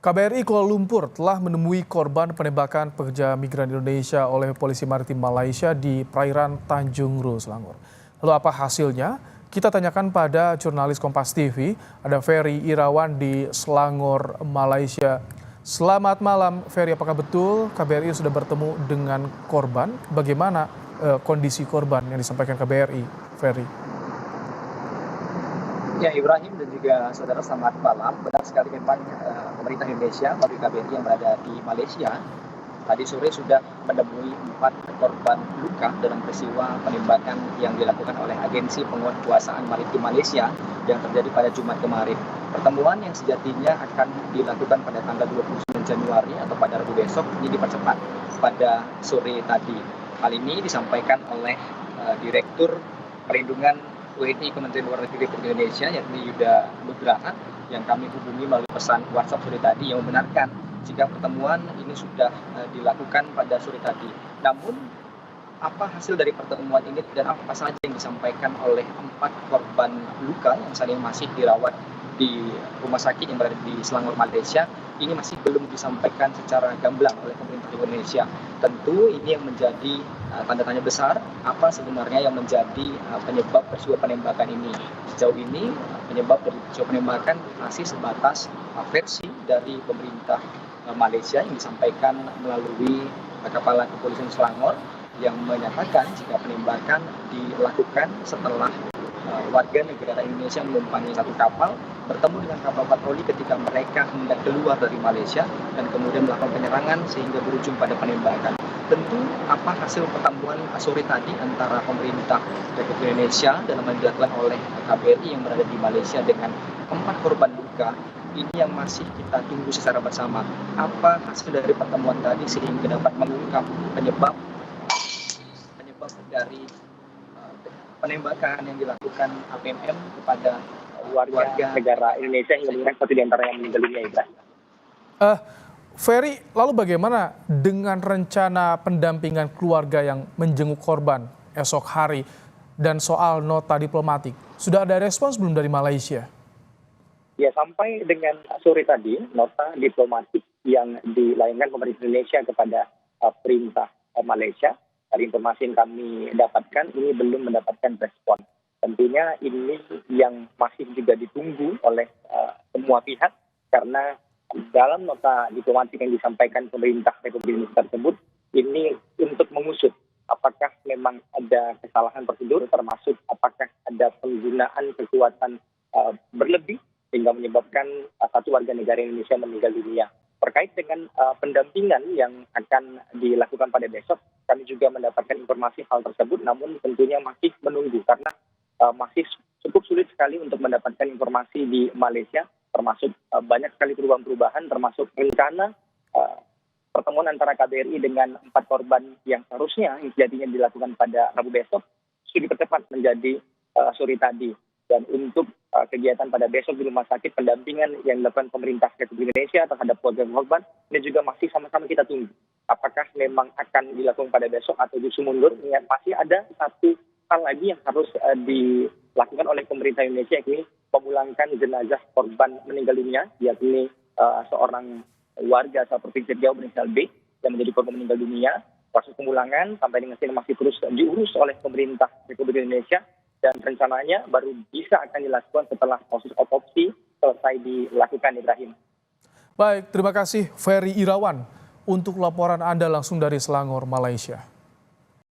KBRI Kuala Lumpur telah menemui korban penembakan pekerja migran Indonesia oleh polisi maritim Malaysia di perairan Tanjung Ru, Selangor. Lalu apa hasilnya? Kita tanyakan pada jurnalis Kompas TV, ada Ferry Irawan di Selangor, Malaysia. Selamat malam, Ferry. Apakah betul KBRI sudah bertemu dengan korban? Bagaimana kondisi korban yang disampaikan KBRI, Ferry? Ya, Ibrahim dan juga saudara, selamat malam. Benar sekali memang pemerintah Indonesia melalui KBRI yang berada di Malaysia tadi sore sudah menemui 4 korban luka dalam peristiwa penembakan yang dilakukan oleh Agensi Penguatkuasaan Maritim Malaysia yang terjadi pada Jumat kemarin. Pertemuan yang sejatinya akan dilakukan pada tanggal 29 Januari atau pada Rabu besok ini dipercepat pada sore tadi. Hal ini disampaikan oleh Direktur Perlindungan WNI Kementerian Luar Negeri Republik Indonesia, yakni Yuda Nugraha, yang kami hubungi melalui pesan WhatsApp sore tadi, yang membenarkan jika pertemuan ini sudah dilakukan pada sore tadi. Namun, apa hasil dari pertemuan ini dan apa saja yang disampaikan oleh 4 korban luka yang saat ini masih dirawat di rumah sakit yang berada di Selangor, Malaysia, ini masih belum disampaikan secara gamblang oleh pemerintah Indonesia. Tentu ini yang menjadi tanda tanya besar, apa sebenarnya yang menjadi penyebab peristiwa penembakan ini. Sejauh ini penyebab dari peristiwa penembakan masih sebatas versi dari pemerintah Malaysia yang disampaikan melalui Kepala Kepolisian Selangor yang menyatakan jika penembakan dilakukan setelah warga negara Indonesia menumpangi satu kapal bertemu dengan kapal patroli ketika mereka hendak keluar dari Malaysia dan kemudian melakukan penyerangan sehingga berujung pada penembakan. Tentu apa hasil pertemuan sore tadi antara pemerintah Republik Indonesia dalam yang dilakukan oleh KBRI yang berada di Malaysia dengan 4 korban luka ini yang masih kita tunggu secara bersama. Apa hasil dari pertemuan tadi sehingga dapat mengungkap penyebab dari penembakan yang dilakukan APMM kepada warga negara Indonesia hingga menyebabkan satu di antara yang meninggal dunia, Ibrahim. Ferry, lalu bagaimana dengan rencana pendampingan keluarga yang menjenguk korban esok hari dan soal nota diplomatik? Sudah ada respons belum dari Malaysia? Ya, sampai dengan sore tadi, nota diplomatik yang dilayangkan pemerintah Indonesia kepada perintah Malaysia, dari informasi yang kami dapatkan, ini belum mendapatkan respon. Tentunya ini yang masih juga ditunggu oleh semua pihak, karena dalam nota diplomatik yang disampaikan pemerintah Republik Indonesia tersebut, ini untuk mengusut apakah memang ada kesalahan prosedur, termasuk apakah ada penggunaan kekuatan berlebih sehingga menyebabkan satu warga negara Indonesia meninggal dunia. Terkait dengan pendampingan yang akan dilakukan pada besok, kami juga mendapatkan informasi hal tersebut, namun tentunya masih menunggu karena masih cukup sulit sekali untuk mendapatkan informasi di Malaysia, termasuk banyak sekali perubahan-perubahan, termasuk rencana pertemuan antara KBRI dengan 4 korban yang seharusnya yang sejatinya dilakukan pada Rabu besok, sudah dipercepat menjadi sore tadi. Dan untuk kegiatan pada besok di rumah sakit, pendampingan yang dilakukan pemerintah Republik Indonesia terhadap keluarga korban, ini juga masih sama-sama kita tunggu. Apakah memang akan dilakukan pada besok atau justru mundur? Masih ada satu hal lagi yang harus dilakukan oleh pemerintah Indonesia, yakni memulangkan jenazah korban meninggal dunia, yakni seorang warga asal Provinsi Riau berinisial B yang menjadi korban meninggal dunia. Proses pemulangan sampai dengan sini masih terus diurus oleh pemerintah Republik Indonesia, dan rencananya baru bisa akan dilakukan setelah proses otopsi selesai dilakukan, Ibrahim. Baik, terima kasih Ferry Irawan untuk laporan Anda langsung dari Selangor, Malaysia.